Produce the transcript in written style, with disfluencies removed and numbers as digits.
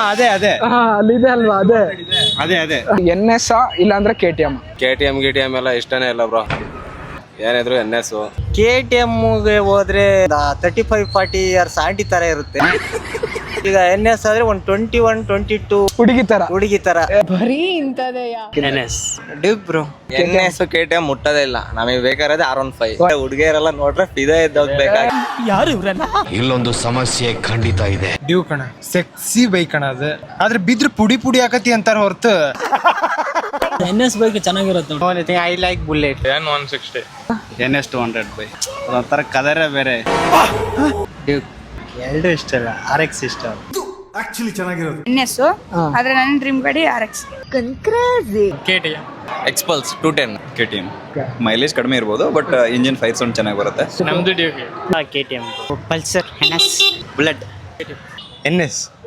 ಅದೇ ಅದೇ ಅಲ್ಲಿದೆ ಅಲ್ವಾ ಅದೇ ಅದೇ ಅದೇ NS ಇಲ್ಲಾಂದ್ರೆ KTM. KTM ಎಲ್ಲ ಇಷ್ಟನೇ ಇಲ್ಲ ಬ್ರೋ, ಏನಿದ್ರು NS. KTMಗೆ ಹೋದ್ರೆ 35-40 ಇಯರ್ಸ್ ಆಂಟಿ ತರ ಇರುತ್ತೆ. ಈಗ NS ಆದ್ರೆ ಒಂದು 21-22 ಹುಡುಗಿ ತರ. ಬರೀ ಇಂತದೇ ಡ್ಯೂಕ್ ಬ್ರೋ. NS KTM ಮುಟ್ಟೋದೇ ಇಲ್ಲ, ನಮಗೆ ಬೇಕಾದ್ರೆ R15. ಹುಡುಗಿಯರೆಲ್ಲ ನೋಡ್ರೆ ಫಿದಾ ಇದ್ದೋಗ್ಬೇಕಾಗಿ. ಇಲ್ಲೊಂದು ಸಮಸ್ಯೆ ಖಂಡಿತ ಇದೆ. ಡ್ಯೂ ಕಣ, ಸೆಕ್ಸಿ ಬೈಕ್ ಕಣ ಅದು. ಆದ್ರೆ ಬಿದ್ರೆ ಪುಡಿ ಪುಡಿ ಆಕತಿ ಅಂತಾರ ಹೊರತು. NS ಬೈಕ್ ಚೆನ್ನಾಗಿರುತ್ತೆ. I like bullet. NS 200 bike ಒಂಥರ ಕಲರೇ ಬೇರೆ. ಡ್ಯೂಕ್ ಎರಡು ಇಷ್ಟ ಇಲ್ಲ, RX ಇಷ್ಟ. NS ಆದ್ರೆ ನನ್ನ ಡ್ರೀಮ್ ಗಾಡಿ RX. KTM ಎಕ್ಸ್ಪಲ್ಸ್ 210. KTM ಮೈಲೇಜ್ ಕಡಿಮೆ ಇರ್ಬೋದು, ಬಟ್ ಇಂಜಿನ್ ಫೈರ್ ಸೌಂಡ್ ಚೆನ್ನಾಗಿ ಬರುತ್ತೆ. ನಮ್ದು Duke. KTM, Pulsar, NS, bullet, NS